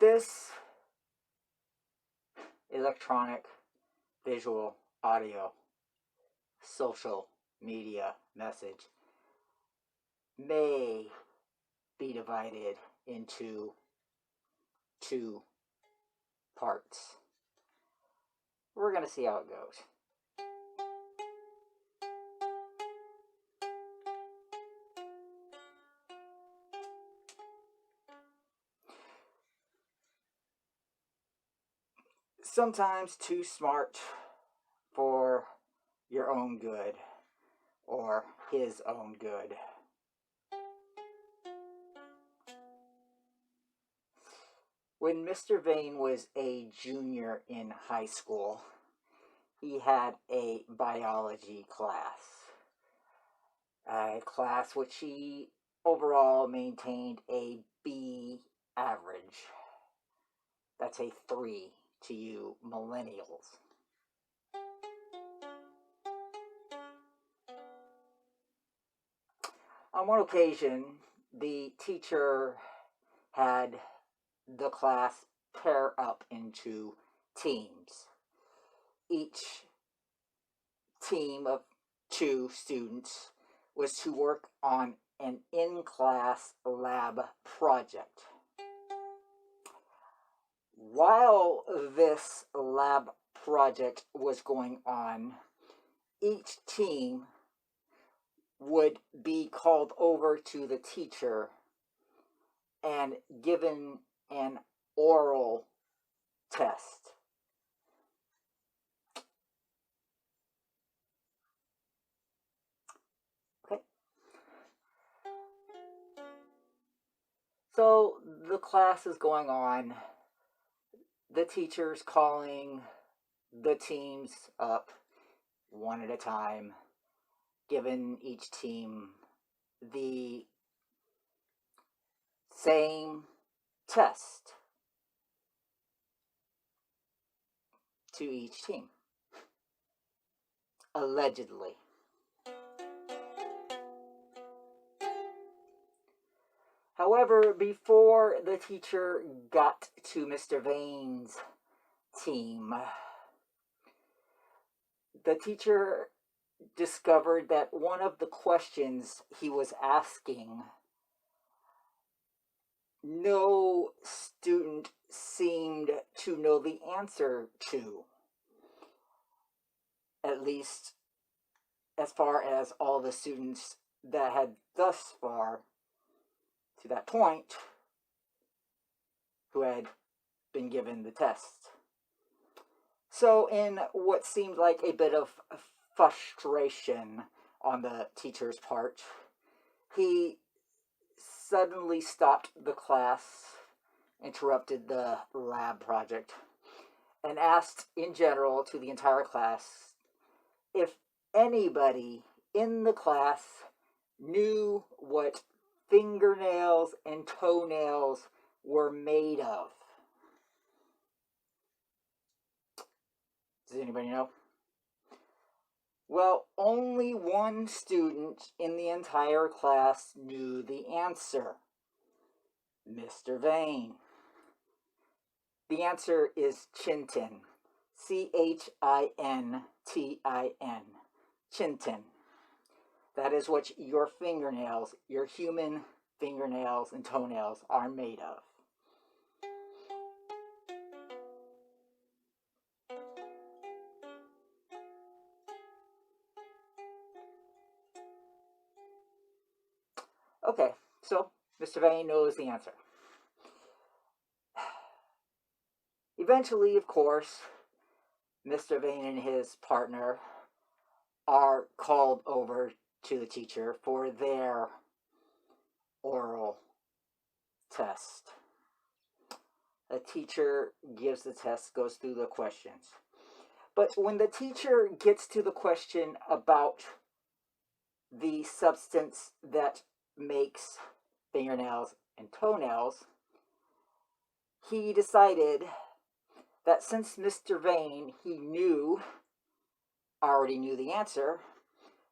This electronic, visual, audio, social media message may be divided into two parts. We're going to see how it goes. Sometimes too smart for your own good or his own good. When Mr. Vane was a junior in high school, he had a biology class. A class which he overall maintained a B average. That's a 3 to you millennials. On one occasion, the teacher had the class pair up into teams. Each team of 2 students was to work on an in-class lab project. While this lab project was going on, each team would be called over to the teacher and given an oral test. Okay. So the class is going on. The teacher's calling the teams up one at a time, giving each team the same test to each team. Allegedly. However, before the teacher got to Mr. Vane's team, the teacher discovered that one of the questions he was asking, no student seemed to know the answer to. At least as far as all the students that had thus far, to that point, who had been given the test. So in what seemed like a bit of frustration on the teacher's part, he suddenly stopped the class, interrupted the lab project, and asked in general to the entire class if anybody in the class knew what fingernails and toenails were made of. Does anybody know? Well, only one student in the entire class knew the answer. Mr. Vane. The answer is Chintin. Chintin. Chintin. That is what your fingernails, your human fingernails and toenails are made of. Okay, so Mr. Vane knows the answer. Eventually, of course, Mr. Vane and his partner are called over to the teacher for their oral test. The teacher gives the test, goes through the questions. But when the teacher gets to the question about the substance that makes fingernails and toenails, he decided that since Mr. Vane, already knew the answer,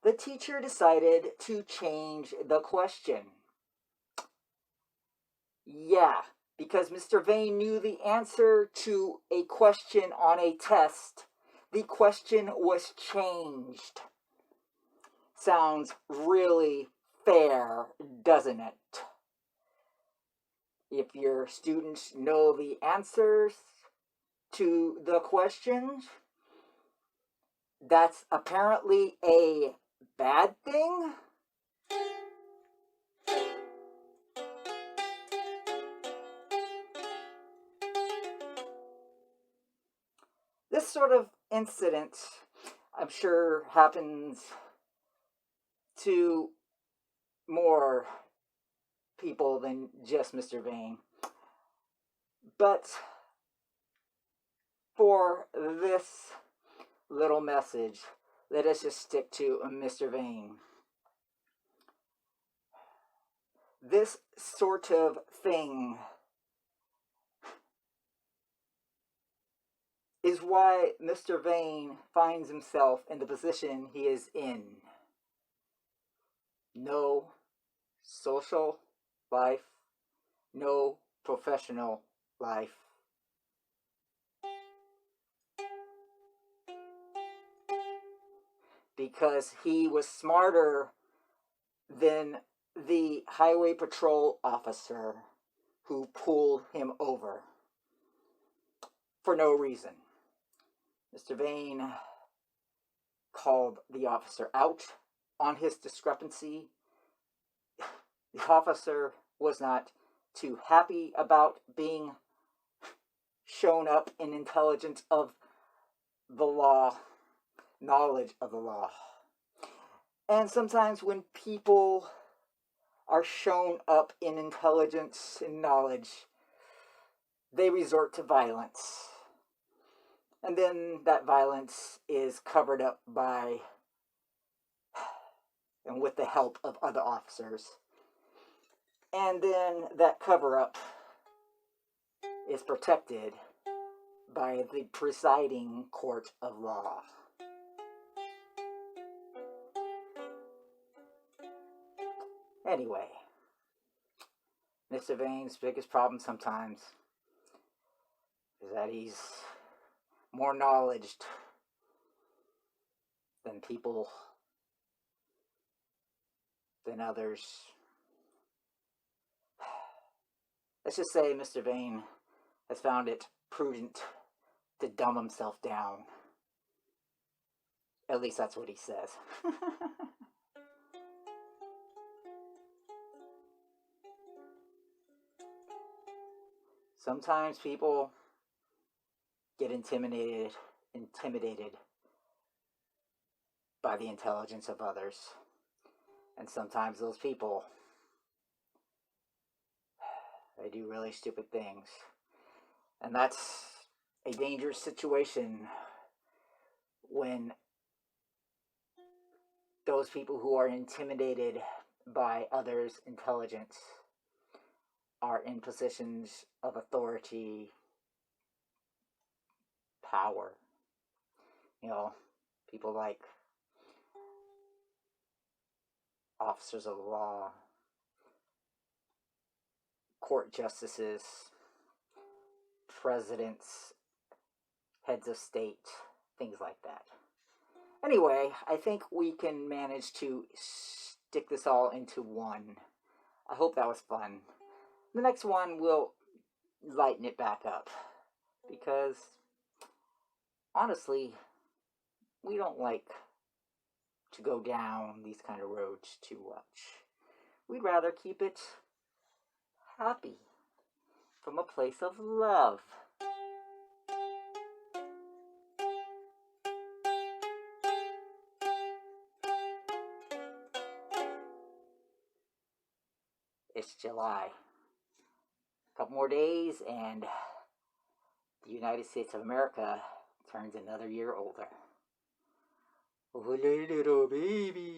the teacher decided to change the question. Yeah, because Mr. Vane knew the answer to a question on a test, the question was changed. Sounds really fair, doesn't it? If your students know the answers to the questions, that's apparently a bad thing. This sort of incident, I'm sure, happens to more people than just Mr. Vane. But for this little message, let us just stick to Mr. Vane. This sort of thing is why Mr. Vane finds himself in the position he is in. No social life, no professional life. Because he was smarter than the highway patrol officer who pulled him over for no reason. Mr. Vane called the officer out on his discrepancy. The officer was not too happy about being shown up in intelligence of the law, knowledge of the law. And sometimes when people are shown up in intelligence and knowledge, they resort to violence. And then that violence is covered up by, and with the help of other officers. And then that cover-up is protected by the presiding court of law. Anyway, Mr. Vane's biggest problem sometimes is that he's more knowledged than people, than others. Let's just say Mr. Vane has found it prudent to dumb himself down. At least that's what he says. Sometimes people get intimidated by the intelligence of others. And sometimes those people, they do really stupid things. And that's a dangerous situation when those people who are intimidated by others' intelligence are in positions of authority, power. You know, people like officers of the law, court justices, presidents, heads of state, things like that. Anyway, I think we can manage to stick this all into one. I hope that was fun. The next one will lighten it back up, because honestly, we don't like to go down these kind of roads too much. We'd rather keep it happy, from a place of love. It's July. A couple more days and the United States of America turns another year older. Oh, little baby.